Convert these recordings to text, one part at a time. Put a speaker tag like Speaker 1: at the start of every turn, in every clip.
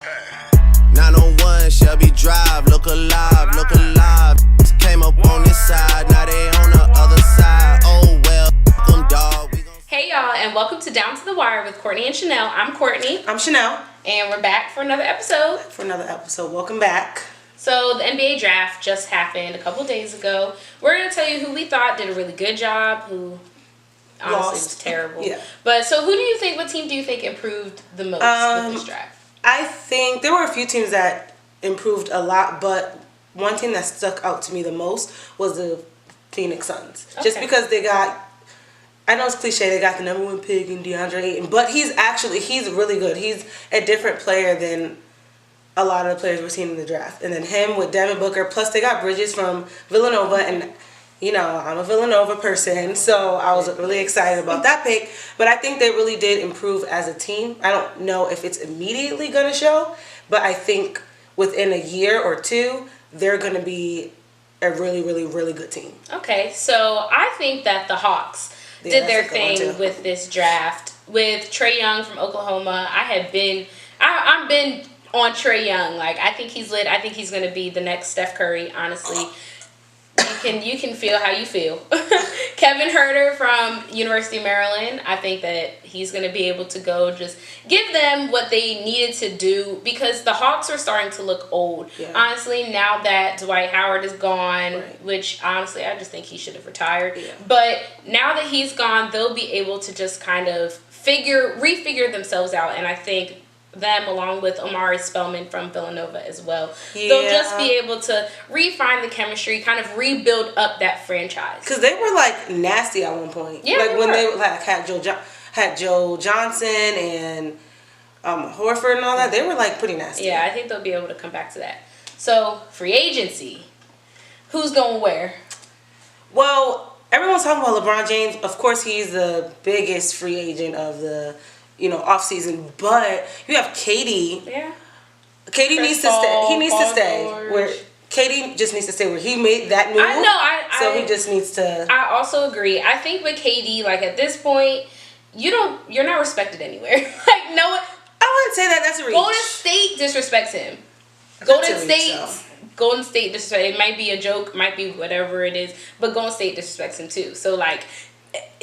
Speaker 1: 901 Shelby Drive, look alive, look alive. Came up on this side, now they on the other side. Oh well, them dog.
Speaker 2: Hey y'all, and welcome to Down to the Wire with Courtney and Chanel. I'm Courtney.
Speaker 3: I'm Chanel.
Speaker 2: And we're back for another episode.
Speaker 3: Welcome back.
Speaker 2: So the NBA draft just happened a couple days ago. We're going to tell you who we thought did a really good job, who honestly was terrible.
Speaker 3: Yeah.
Speaker 2: But so what team do you think improved the most with this draft?
Speaker 3: I think there were a few teams that improved a lot, but one team that stuck out to me the most was the Phoenix Suns. Okay. Just because they got, I know it's cliche, they got the number one pick in DeAndre Ayton, but he's really good. He's a different player than a lot of the players we're seeing in the draft. And then him with Devin Booker, plus they got Bridges from Villanova, and you know, I'm a Villanova person, so I was really excited about that pick. But I think they really did improve as a team. I don't know if it's immediately going to show, but I think within a year or two, they're going to be a really, really, really good team.
Speaker 2: Okay, so I think that the Hawks did their thing with this draft. With Trae Young from Oklahoma, I've been on Trae Young. Like, I think he's lit. I think he's going to be the next Steph Curry, honestly. You can feel how you feel. Kevin Huerter from University of Maryland, I think that he's going to be able to go just give them what they needed to do, because the Hawks are starting to look old. Yeah. Honestly, now that Dwight Howard is gone, right, which honestly I just think he should have retired. Yeah. But now that he's gone, they'll be able to just kind of refigure themselves out, and I think them along with Omari Spellman from Villanova as well. Yeah. They'll just be able to refine the chemistry, kind of rebuild up that franchise.
Speaker 3: Because they were like nasty at one point. Yeah, like when they like had Joe Johnson and Horford and all that, they were like pretty nasty.
Speaker 2: Yeah, I think they'll be able to come back to that. So free agency, who's going where?
Speaker 3: Well, everyone's talking about LeBron James. Of course, he's the biggest free agent of the off season, but you have KD. Yeah. KD needs to stay. He needs to stay. Where KD just needs to stay where he made that move.
Speaker 2: I know.
Speaker 3: So he just needs to.
Speaker 2: I also agree. I think with KD, like at this point, you're not respected anywhere. Like no one.
Speaker 3: I wouldn't say that. That's a reach.
Speaker 2: Golden State disrespects him. Golden State disrespects. It might be a joke, might be whatever it is, but Golden State disrespects him too. So like.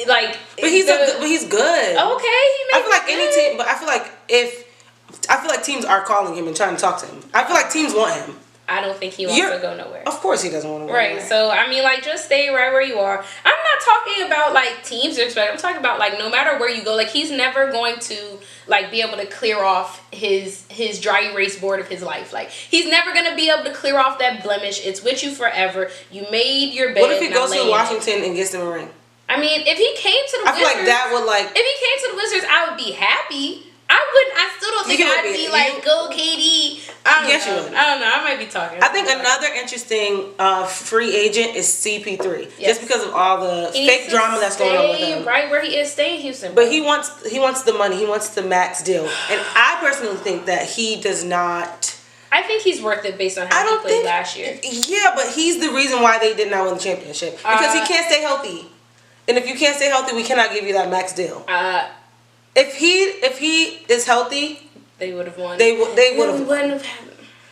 Speaker 2: But
Speaker 3: he's good.
Speaker 2: Okay,
Speaker 3: I feel like any team, but I feel like teams are calling him and trying to talk to him. I feel like teams want him.
Speaker 2: I don't think he wants to go nowhere.
Speaker 3: Of course he doesn't want to go
Speaker 2: nowhere.
Speaker 3: Right.
Speaker 2: So I mean, like, just stay right where you are. I'm not talking about like teams respect. I'm talking about like no matter where you go, like he's never going to like be able to clear off his dry erase board of his life. Like he's never gonna be able to clear off that blemish. It's with you forever. You made your bed.
Speaker 3: What if he goes to Washington and gets them a ring?
Speaker 2: I mean, if he came to the Wizards... I feel like that would, like... If he came to the Wizards, I would be happy. I still don't think I'd be like, go KD. I don't know. I might be talking.
Speaker 3: I think another interesting free agent is CP3. Yes. Just because of all the fake drama that's going on with him.
Speaker 2: Right where he is, stay in Houston.
Speaker 3: But he wants the money. He wants the max deal. And I personally think that he does not...
Speaker 2: I think he's worth it based on how he played last year.
Speaker 3: Yeah, but he's the reason why they did not win the championship. Because he can't stay healthy. And if you can't stay healthy, we cannot give you that max deal. If he is healthy,
Speaker 2: they would have won.
Speaker 3: They would have.
Speaker 2: Wouldn't have.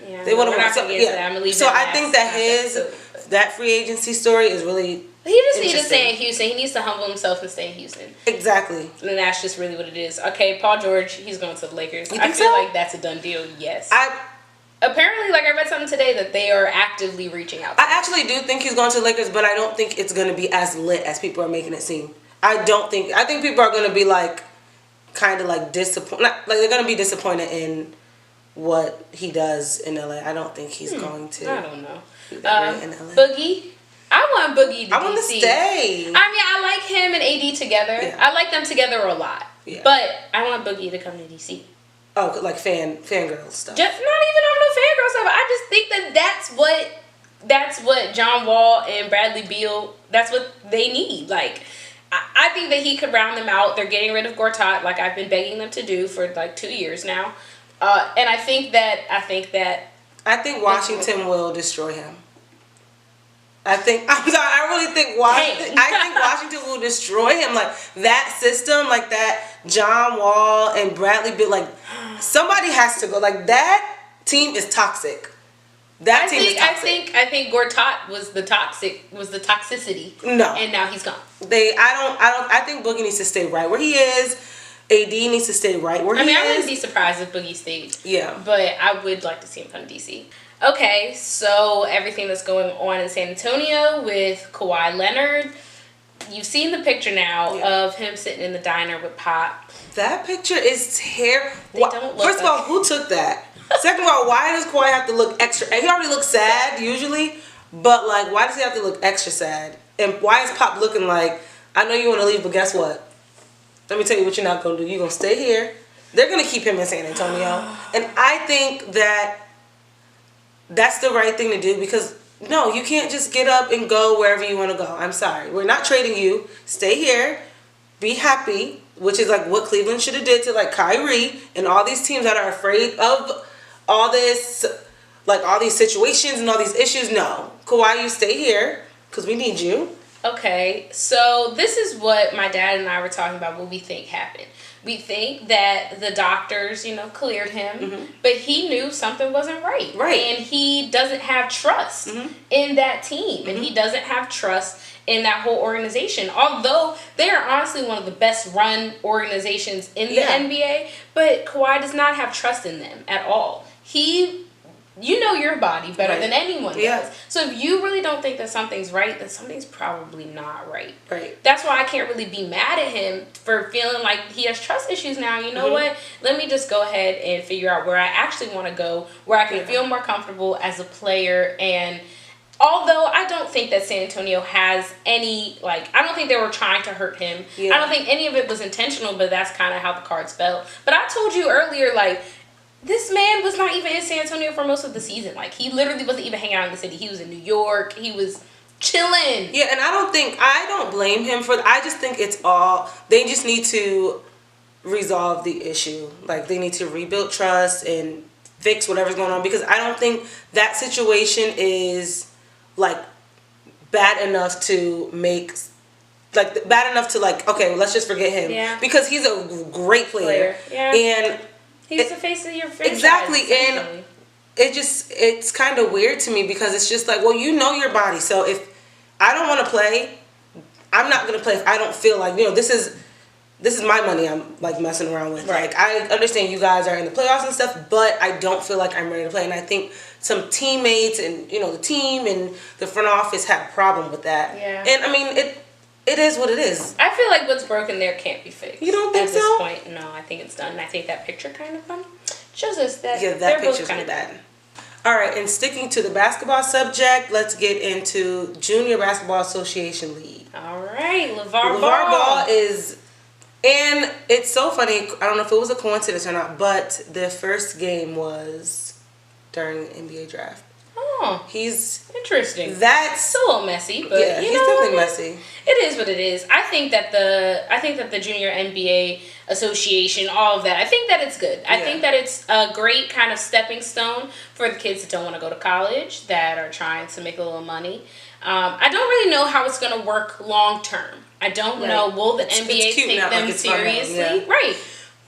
Speaker 2: Yeah,
Speaker 3: they would have won. So I think that that free agency story is really.
Speaker 2: He just needs to stay in Houston. He needs to humble himself and stay in Houston.
Speaker 3: Exactly.
Speaker 2: And that's just really what it is. Okay, Paul George, he's going to the Lakers.
Speaker 3: I
Speaker 2: feel like that's a done deal. Yes. Apparently, like I read something today that they are actively reaching out to him.
Speaker 3: I actually do think he's going to the Lakers, but I don't think it's going to be as lit as people are making it seem. I think people are going to be like, kind of like disappointed. Like they're going to be disappointed in what he does in LA. I don't think he's going to.
Speaker 2: I don't know. In LA. Boogie. I want Boogie to
Speaker 3: I want to stay.
Speaker 2: I mean, I like him and AD together. Yeah. I like them together a lot. Yeah. But I want Boogie to come to DC.
Speaker 3: Oh, like fangirl stuff.
Speaker 2: Just not even on the fangirl stuff. I just think that that's what John Wall and Bradley Beal, that's what they need. Like, I think that he could round them out. They're getting rid of Gortat, like I've been begging them to do for like 2 years now. And I think
Speaker 3: Washington will destroy him. I really think Washington will destroy him. Like that system, like that John Wall and Bradley Beal, like, somebody has to go. Like, that team is toxic. That team is toxic.
Speaker 2: I think Gortat was the toxicity.
Speaker 3: No.
Speaker 2: And now he's gone.
Speaker 3: I think Boogie needs to stay right where he is. AD needs to stay right where he is.
Speaker 2: I wouldn't be surprised if Boogie stayed.
Speaker 3: Yeah.
Speaker 2: But I would like to see him come to DC. Okay, so everything that's going on in San Antonio with Kawhi Leonard. You've seen the picture now of him sitting in the diner with Pop.
Speaker 3: That picture is terrible.
Speaker 2: Don't look
Speaker 3: First of all, who took that? Second of all, why does Kawhi have to look extra? He already looks sad usually, but like, why does he have to look extra sad? And why is Pop looking like, I know you want to leave, but guess what? Let me tell you what you're not going to do. You're going to stay here. They're going to keep him in San Antonio. And I think that that's the right thing to do because, no, you can't just get up and go wherever you want to go. I'm sorry. We're not trading you. Stay here. Be happy, which is like what Cleveland should have did to like Kyrie and all these teams that are afraid of all this, like all these situations and all these issues. No. Kawhi, you stay here because we need you.
Speaker 2: Okay, so this is what my dad and I were talking about, what we think happened. We think that the doctors, cleared him, but he knew something wasn't right.
Speaker 3: Right.
Speaker 2: And he doesn't have trust in that team, and he doesn't have trust in that whole organization. Although they are honestly one of the best run organizations in the NBA, but Kawhi does not have trust in them at all. You know your body better than anyone does. So if you really don't think that something's right, then something's probably not right.
Speaker 3: Right.
Speaker 2: That's why I can't really be mad at him for feeling like he has trust issues now. You know what? Let me just go ahead and figure out where I actually want to go, where I can feel more comfortable as a player. And although I don't think that San Antonio has any, I don't think they were trying to hurt him. Yeah. I don't think any of it was intentional, but that's kind of how the cards fell. But I told you earlier, this man was not even in San Antonio for most of the season. He literally wasn't even hanging out in the city. He was in New York. He was chilling.
Speaker 3: Yeah, and I don't blame him for I just think they just need to resolve the issue. They need to rebuild trust and fix whatever's going on because I don't think that situation is, bad enough to make... bad enough to, okay, well, let's just forget him.
Speaker 2: Yeah.
Speaker 3: Because he's a great player.
Speaker 2: Yeah.
Speaker 3: And...
Speaker 2: he's the face of your franchise.
Speaker 3: Exactly, and it's kind of weird to me because it's just well, you know your body. So if I don't want to play, I'm not going to play if I don't feel this is my money I'm messing around with.
Speaker 2: Right.
Speaker 3: I understand you guys are in the playoffs and stuff, but I don't feel like I'm ready to play. And I think some teammates and the team and the front office had a problem with that.
Speaker 2: Yeah.
Speaker 3: And I mean it is what it is.
Speaker 2: I feel like what's broken there can't be fixed.
Speaker 3: You don't think so?
Speaker 2: At this point, no, I think it's done. And I think that picture kind of shows us that
Speaker 3: that picture's kind of bad. All right, and sticking to the basketball subject, let's get into Junior Basketball Association League.
Speaker 2: All right, LeVar
Speaker 3: Ball is, and it's so funny, I don't know if it was a coincidence or not, but the first game was during the NBA draft.
Speaker 2: Oh,
Speaker 3: he's
Speaker 2: interesting.
Speaker 3: That's
Speaker 2: a little messy, but
Speaker 3: yeah, he's definitely messy.
Speaker 2: It is what it is. I think that the Junior NBA Association, all of that, I think that it's good. I think that it's a great kind of stepping stone for the kids that don't want to go to college, that are trying to make a little money. I don't really know how it's going to work long term. I don't know. Will the NBA take them seriously? Yeah. Right.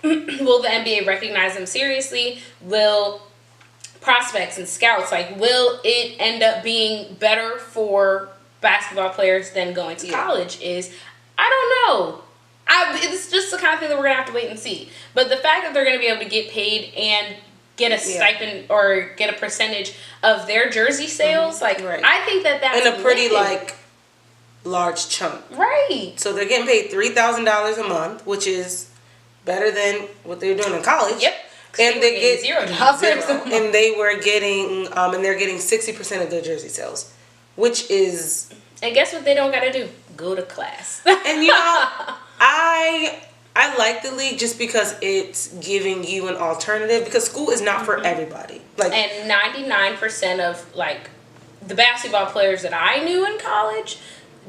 Speaker 2: Will the NBA recognize them seriously? Will prospects and scouts, will it end up being better for basketball players than going to college? I don't know. It's just the kind of thing that we're going to have to wait and see. But the fact that they're going to be able to get paid and get a stipend or get a percentage of their jersey sales, I think that's
Speaker 3: in a pretty large chunk.
Speaker 2: Right.
Speaker 3: So they're getting paid $3,000 a month, which is better than what they're doing in college.
Speaker 2: Yep.
Speaker 3: And they get
Speaker 2: $0.
Speaker 3: And they were getting, and they're getting 60% of their jersey sales, which is.
Speaker 2: And guess what they don't got to do? Go to class.
Speaker 3: And I like the league just because it's giving you an alternative because school is not for everybody.
Speaker 2: And 99% of the basketball players that I knew in college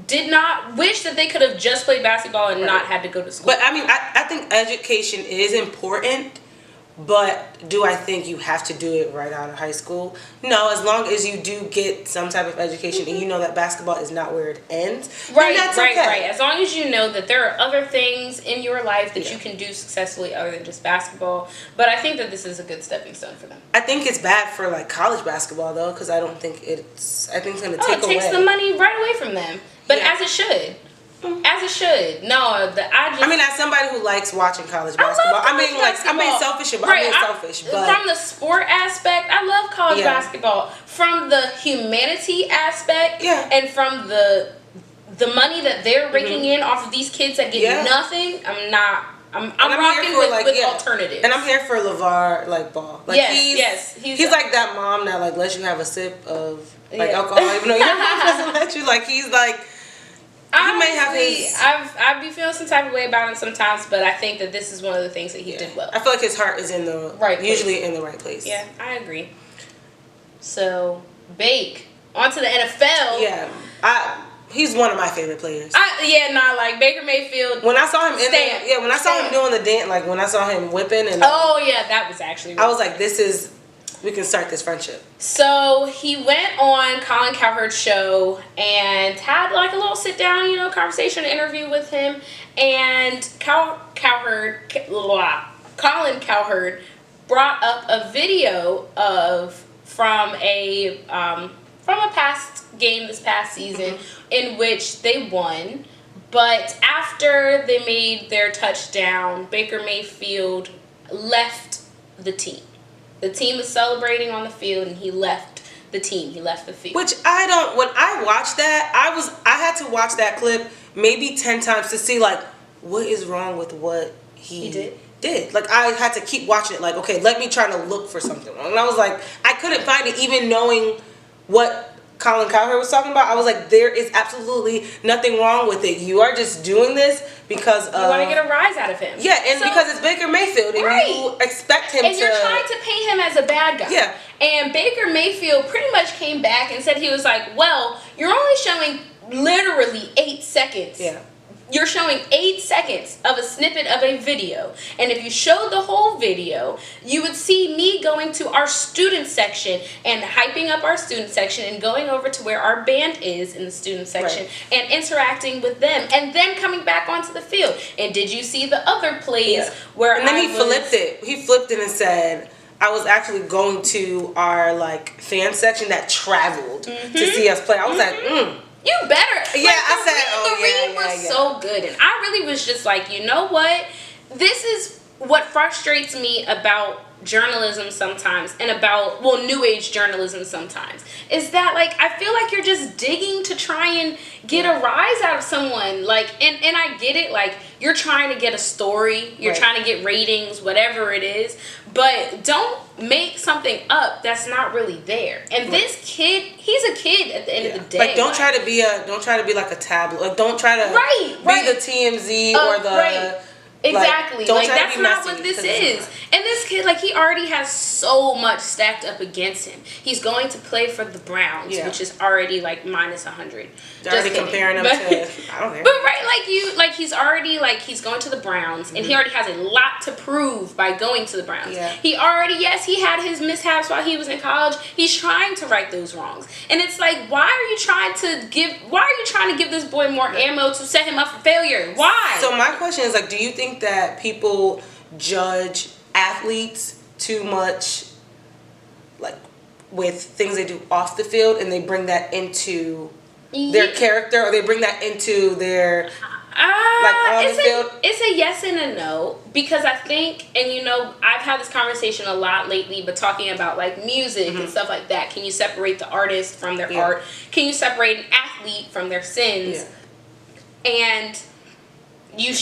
Speaker 2: did not wish that they could have just played basketball and not had to go to school.
Speaker 3: But I mean, I think education is important. But do I think you have to do it right out of high school? No, as long as you do get some type of education and you know that basketball is not where it ends.
Speaker 2: Right,
Speaker 3: that's
Speaker 2: right,
Speaker 3: okay.
Speaker 2: right. As long as you know that there are other things in your life that you can do successfully other than just basketball. But I think that this is a good stepping stone for them.
Speaker 3: I think it's bad for like college basketball though, because I think it's going to take away.
Speaker 2: It takes the money right away from them. But
Speaker 3: Yeah.
Speaker 2: as it should. As it should. No, I
Speaker 3: mean, as somebody who likes watching college basketball, I'm being selfish about
Speaker 2: right,
Speaker 3: I'm being selfish, but
Speaker 2: from the sport aspect, I love college basketball. From the humanity aspect, and from the money that they're raking in off of these kids that get nothing, I'm rocking with alternatives.
Speaker 3: And I'm here for LeVar Ball. Like he's like that mom that like lets you have a sip of like alcohol, even though your mom doesn't let you. Like he's like.
Speaker 2: I'd be feeling some type of way about him sometimes, but I think that this is one of the things that he did well.
Speaker 3: I feel like his heart is in the usually in the right place.
Speaker 2: Yeah, I agree. So, Bake, onto the NFL.
Speaker 3: Yeah, he's one of my favorite players.
Speaker 2: Like Baker Mayfield.
Speaker 3: When I saw him when I saw him doing the dance, like when I saw him whipping and
Speaker 2: that was actually really
Speaker 3: I was like, we can start this friendship.
Speaker 2: So he went on Colin Cowherd's show and had like a little sit down, conversation, interview with him. And Colin Cowherd brought up a video from a past game this past season in which they won. But after they made their touchdown, Baker Mayfield left the team. The team was celebrating on the field, and he left the team. He left the field.
Speaker 3: Which when I watched that, I had to watch that clip maybe 10 times to see, like, what is wrong with what he did. Like, I had to keep watching it, like, okay, let me try to look for something wrong. And I was like, I couldn't find it, even knowing what Colin Cowherd was talking about. I was like, there is absolutely nothing wrong with it. You are just doing this because
Speaker 2: you want to get a rise out of him.
Speaker 3: Yeah, and because it's Baker Mayfield, and you expect him
Speaker 2: and you're trying to paint him as a bad guy.
Speaker 3: Yeah.
Speaker 2: And Baker Mayfield pretty much came back and said he was like, well, you're only showing literally 8 seconds.
Speaker 3: Yeah.
Speaker 2: You're showing 8 seconds of a snippet of a video. And if you showed the whole video, you would see me going to our student section and hyping up our student section and going over to where our band is in the student section and interacting with them and then coming back onto the field. And did you see the other plays where
Speaker 3: And then he flipped it. He flipped it and said, I was actually going to our like fan section that traveled to see us play. I was like,
Speaker 2: you better.
Speaker 3: Yeah,
Speaker 2: The read was so good. And I really was just like, you know what? This is what frustrates me about journalism sometimes and about, new age journalism sometimes, is that, like, I feel like you're just digging to try and get a rise out of someone. Like, and I get it. Like, you're trying to get a story. You're trying to get ratings, whatever it is. But don't make something up that's not really there. And this kid, he's a kid at the end of the day.
Speaker 3: Like, don't try to be like a tabloid. Like, don't try to be the TMZ or the
Speaker 2: exactly. Like that's not what this is. And this kid, like, he already has so much stacked up against him. He's going to play for the Browns, which is already like minus 100.
Speaker 3: They're already comparing him to. I don't care.
Speaker 2: But he's already he's going to the Browns, and he already has a lot to prove by going to the Browns.
Speaker 3: Yeah.
Speaker 2: He already, he had his mishaps while he was in college. He's trying to right those wrongs, and it's like, why are you trying to give this boy more ammo to set him up for failure? Why?
Speaker 3: So my question is, like, do you think that people judge athletes too much, like, with things they do off the field, and they bring that into their character, or they bring that into their on the field?
Speaker 2: It's a yes and a no, because I think, and I've had this conversation a lot lately, but talking about like music and stuff like that. Can you separate the artist from their art? Can you separate an athlete from their sins? And you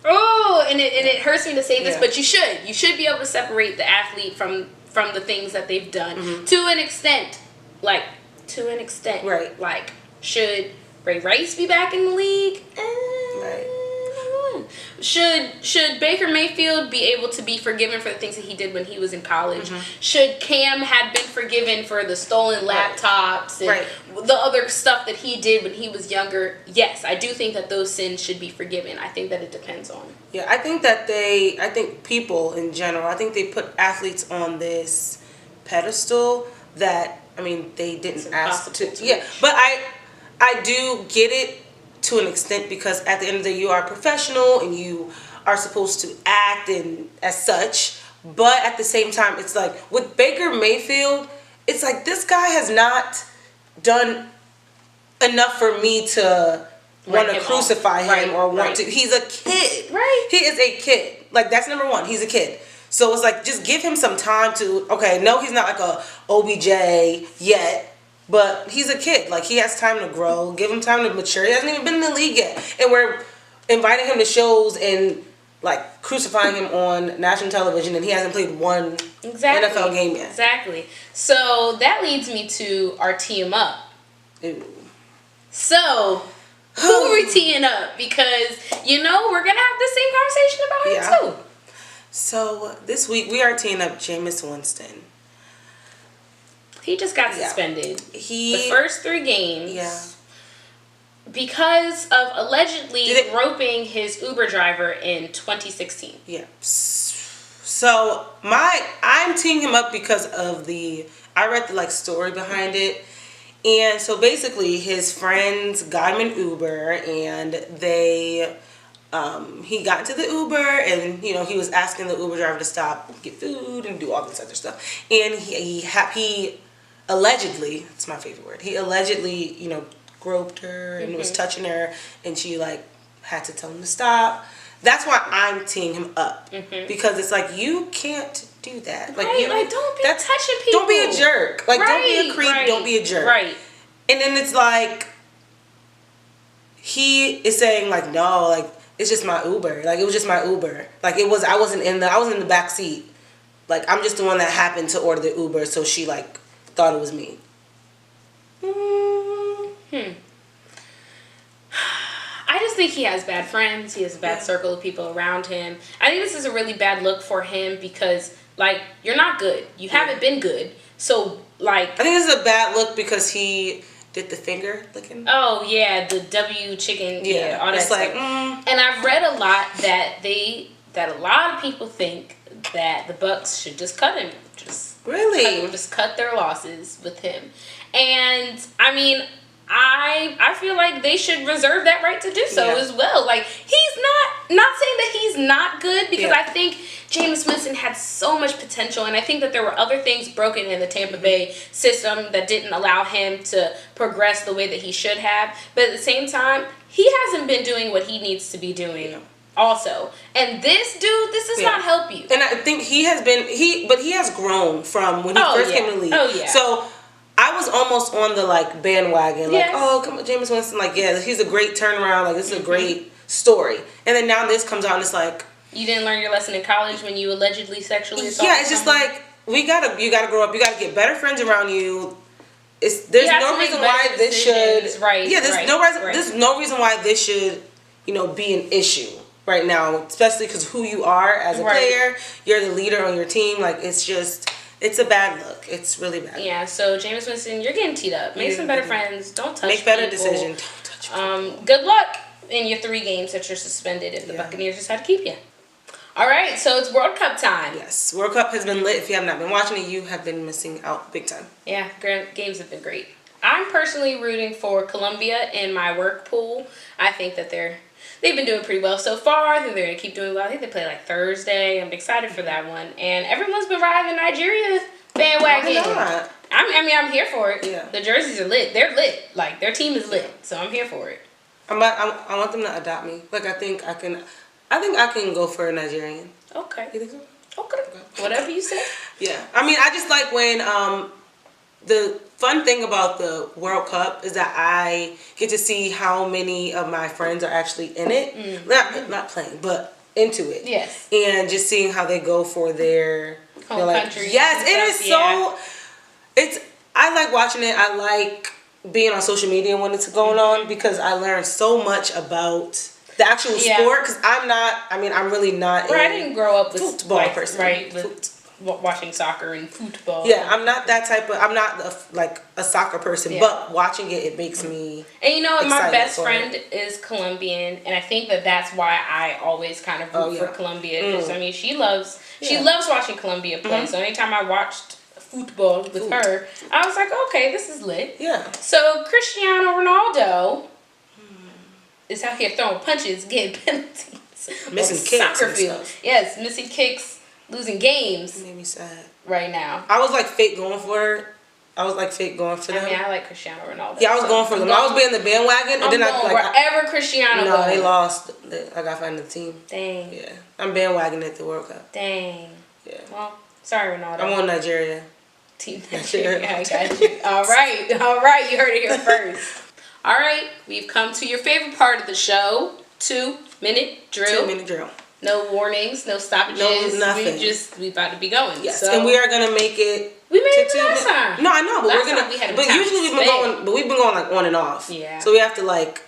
Speaker 2: and it hurts me to say this, but you should be able to separate the athlete from the things that they've done to an extent. Right. Like, should Ray Rice be back in the league?
Speaker 3: Right.
Speaker 2: Should Baker Mayfield be able to be forgiven for the things that he did when he was in college? Should Cam had been forgiven for the stolen laptops and the other stuff that he did when he was younger? Yes, I do think that those sins should be forgiven. I think that it depends on.
Speaker 3: Yeah, I think people in general, I think they put athletes on this pedestal that, I mean, they didn't ask to. Yeah, but I do get it to an extent, because at the end of the day, you are a professional and you are supposed to act and as such. But at the same time, it's like with Baker Mayfield, it's like this guy has not done enough for me to want to crucify him or want to. He's a kid.
Speaker 2: Right.
Speaker 3: He is a kid. Like, that's number one. He's a kid. So it's like, just give him some time to, okay, no, he's not like a OBJ yet, but he's a kid. Like, he has time to grow. Give him time to mature. He hasn't even been in the league yet. And we're inviting him to shows and, like, crucifying him on national television, and he hasn't played one NFL game yet.
Speaker 2: Exactly. So that leads me to our tee 'em up.
Speaker 3: Ooh.
Speaker 2: So, who are we teeing up? Because, we're going to have the same conversation about him, too.
Speaker 3: So, this week, we are teeing up Jameis Winston.
Speaker 2: He just got suspended. The first 3 games.
Speaker 3: Yeah.
Speaker 2: Because of allegedly groping his Uber driver in 2016.
Speaker 3: Yeah. So I'm teeing him up because of I read the story behind it. And so basically his friends got him an Uber, and he got into the Uber, and he was asking the Uber driver to stop, get food, and do all this other stuff. And he allegedly, it's my favorite word, he allegedly, groped her and was touching her, and she had to tell him to stop. That's why I'm teeing him up, because it's like, you can't do that.
Speaker 2: Don't be touching people.
Speaker 3: Don't be a jerk. Don't be a creep. Don't be a jerk.
Speaker 2: Right.
Speaker 3: And then it's like, he is saying no, it's just my Uber. It was just my Uber. I was in the back seat. I'm just the one that happened to order the Uber, so she thought it was me.
Speaker 2: I just think he has bad friends. He has a bad circle of people around him. I think this is a really bad look for him, because you're not good. You haven't been good. So I
Speaker 3: think this is a bad look because he did the finger licking.
Speaker 2: Oh yeah, the W chicken. Yeah, all that
Speaker 3: it's
Speaker 2: stuff. And I've read a lot that a lot of people think that the Bucs should just cut him. Just cut their losses with him. And I mean, I feel like they should reserve that right to do so as well. He's not saying that he's not good, because I think Jameis Winston had so much potential, and I think that there were other things broken in the Tampa Bay system that didn't allow him to progress the way that he should have. But at the same time, he hasn't been doing what he needs to be doing. Also, and this does not help you.
Speaker 3: And I think he has grown from when he first came to the league.
Speaker 2: Oh yeah.
Speaker 3: So I was almost on the bandwagon, oh, come on, Jameis Winston, he's a great turnaround, this is a great story. And then now this comes out, and it's
Speaker 2: you didn't learn your lesson in college when you allegedly sexually assaulted.
Speaker 3: Yeah, it's just you gotta grow up. You gotta get better friends around you. There's no reason why this should.
Speaker 2: Right.
Speaker 3: Yeah, there's no reason why this should, be an issue right now, especially because who you are as a player. You're the leader on your team. It's a bad look. It's really bad.
Speaker 2: Yeah, so Jameis Winston, you're getting teed up. Make some better friends. Don't touch
Speaker 3: Make better
Speaker 2: people.
Speaker 3: decisions. Don't touch people.
Speaker 2: Good luck in your 3 games that you're suspended if the Buccaneers decide to keep you. All right, so it's World Cup time.
Speaker 3: Yes, World Cup has been lit. If you have not been watching it, you have been missing out big time.
Speaker 2: Yeah, games have been great. I'm personally rooting for Colombia in my work pool. I think that they've been doing pretty well so far. I think they're going to keep doing well. I think they play Thursday. I'm excited for that one. And everyone's been riding the Nigeria bandwagon.
Speaker 3: Why not?
Speaker 2: I'm here for it.
Speaker 3: Yeah.
Speaker 2: The jerseys are lit. They're lit. Their team is lit. So I'm here for it.
Speaker 3: I want them to adopt me. I think I can go for a Nigerian.
Speaker 2: Okay.
Speaker 3: You think so?
Speaker 2: Okay. Whatever you say.
Speaker 3: Yeah. I just like when the fun thing about the World Cup is that I get to see how many of my friends are actually in it. Not playing, but into it.
Speaker 2: Yes.
Speaker 3: And just seeing how they go for their
Speaker 2: home country.
Speaker 3: Yes, it is so. I like watching it. I like being on social media when it's going on, because I learn so much about the actual sport, because I'm really not
Speaker 2: I didn't grow up with
Speaker 3: football person.
Speaker 2: Right, watching soccer and football.
Speaker 3: Yeah, I'm not that type of, I'm not a soccer person, but watching it makes me
Speaker 2: And you know what, my best friend is Colombian, and I think that's why I always kind of root for Colombia. Because, I mean, she loves watching Colombia play, so anytime I watched football with her, I was like, okay, this is lit.
Speaker 3: Yeah.
Speaker 2: So Cristiano Ronaldo is out here throwing punches, getting penalties,
Speaker 3: missing kicks,
Speaker 2: soccer field. Yes, missing kicks, losing games.
Speaker 3: It made me sad
Speaker 2: right now.
Speaker 3: I was like fake going for her. I was like fake going for them.
Speaker 2: I mean, I like Cristiano Ronaldo.
Speaker 3: Yeah, I was going for them. I was being the bandwagon, and then
Speaker 2: wherever Cristiano goes.
Speaker 3: No, they lost. I got find the team.
Speaker 2: Dang.
Speaker 3: Yeah, I'm bandwagon at the World Cup.
Speaker 2: Dang.
Speaker 3: Yeah.
Speaker 2: Well, sorry, Ronaldo.
Speaker 3: I'm on Nigeria.
Speaker 2: Team Nigeria. I got you. All right. You heard it here first. All right, we've come to your favorite part of the show. 2-minute drill.
Speaker 3: 2-minute drill.
Speaker 2: No warnings, no stoppages.
Speaker 3: No, nothing.
Speaker 2: We about to be going.
Speaker 3: Yes,
Speaker 2: so.
Speaker 3: and we are gonna make it.
Speaker 2: We made it last time.
Speaker 3: No, I know, but
Speaker 2: last
Speaker 3: we're gonna.
Speaker 2: time we had
Speaker 3: but usually we've been going like on and off.
Speaker 2: Yeah.
Speaker 3: So we have to like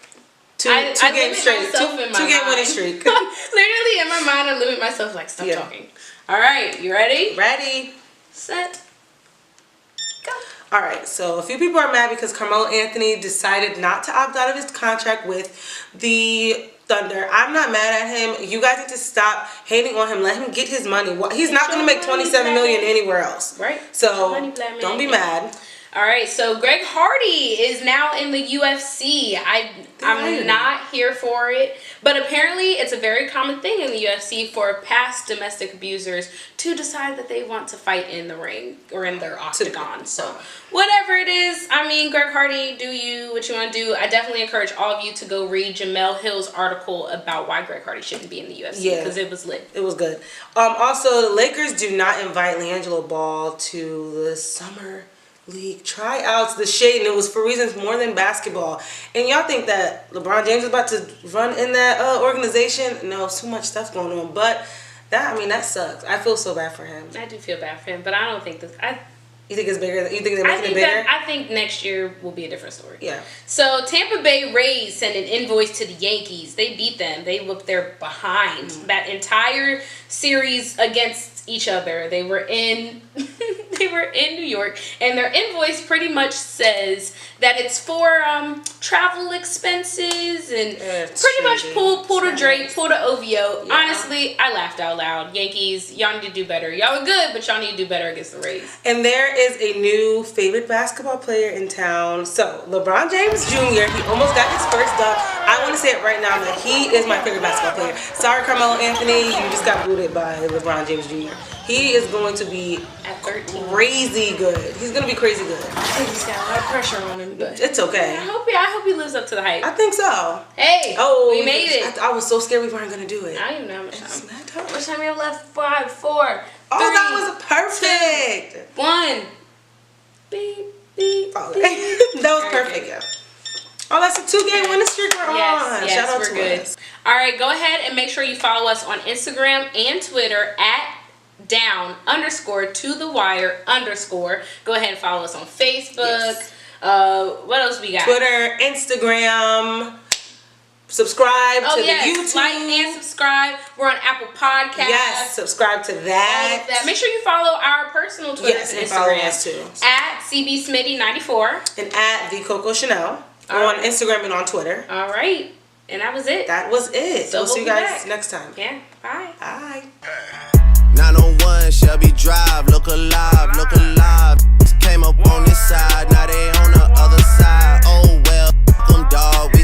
Speaker 3: two games straight. Two game winning streak.
Speaker 2: Literally in my mind, I limit myself like stop talking. All right, you ready?
Speaker 3: Ready.
Speaker 2: Set. Go.
Speaker 3: All right, so a few people are mad because Carmelo Anthony decided not to opt out of his contract with the Thunder. I'm not mad at him. You guys need to stop hating on him. Let him get his money. He's not going to make $27 million anywhere else.
Speaker 2: Right.
Speaker 3: So don't be mad.
Speaker 2: All right, so Greg Hardy is now in the UFC. I'm not here for it, but apparently it's a very common thing in the UFC for past domestic abusers to decide that they want to fight in the ring or in their octagon. So whatever it is, I mean, Greg Hardy, do you what you want to do. I definitely encourage all of you to go read Jamel Hill's article about why Greg Hardy shouldn't be in the UFC because it was lit.
Speaker 3: It was good. Also, the Lakers do not invite LiAngelo Ball to the summer league tryouts, the shade, and it was for reasons more than basketball. And y'all think that LeBron James is about to run in that organization? No, so much stuff going on. But that sucks. I feel so bad for him.
Speaker 2: I do feel bad for him, but I don't think this.
Speaker 3: You think it's bigger? You think they're making it bigger?
Speaker 2: I think next year will be a different story.
Speaker 3: Yeah.
Speaker 2: So Tampa Bay Rays sent an invoice to the Yankees. They beat them. They looked their behind that entire series against each other. They were in New York, and their invoice pretty much says that it's for travel expenses and pretty much pull to Drake, pull to OVO. Yeah. Honestly, I laughed out loud. Yankees, y'all need to do better. Y'all are good, but y'all need to do better against the Rays.
Speaker 3: And there is a new favorite basketball player in town. So LeBron James Jr., he almost got his first dub. I want to say it right now that he is my favorite basketball player. Sorry, Carmelo Anthony, you just got booted by LeBron James Jr. He is going to be
Speaker 2: at 13
Speaker 3: crazy good. He's going to be crazy good.
Speaker 2: He's got a lot of pressure on him, but
Speaker 3: it's okay.
Speaker 2: I hope he lives up to the hype.
Speaker 3: I think so.
Speaker 2: Hey, we made it.
Speaker 3: I was so scared we weren't going to do it.
Speaker 2: I don't even know how much time. How much time we have left? 5, 4, 3.
Speaker 3: Oh, that was perfect.
Speaker 2: 2, 1. Beep, beep,
Speaker 3: oh,
Speaker 2: beep.
Speaker 3: That was perfect, yeah. Oh, that's a 2-game winning streak we're on.
Speaker 2: Yes,
Speaker 3: Shout out
Speaker 2: we're
Speaker 3: to
Speaker 2: good.
Speaker 3: us.
Speaker 2: All right, go ahead and make sure you follow us on Instagram and Twitter at @down_to_the_wire_. Go ahead and follow us on Facebook.
Speaker 3: Yes.
Speaker 2: What else we got?
Speaker 3: Twitter, Instagram. Subscribe to the YouTube.
Speaker 2: Like and subscribe. We're on Apple Podcasts.
Speaker 3: Yes, subscribe to that.
Speaker 2: All of that. Make sure you follow our personal Twitter and Instagram.
Speaker 3: Follow us too.
Speaker 2: At CBSmitty94
Speaker 3: and at the Coco Chanel. We're on Instagram and on Twitter.
Speaker 2: All right. And that was it.
Speaker 3: That was it.
Speaker 2: So
Speaker 3: we'll see you guys next time.
Speaker 2: Yeah. Bye.
Speaker 3: Bye.
Speaker 1: 901 Shelby Drive. Look alive. Came up on this side.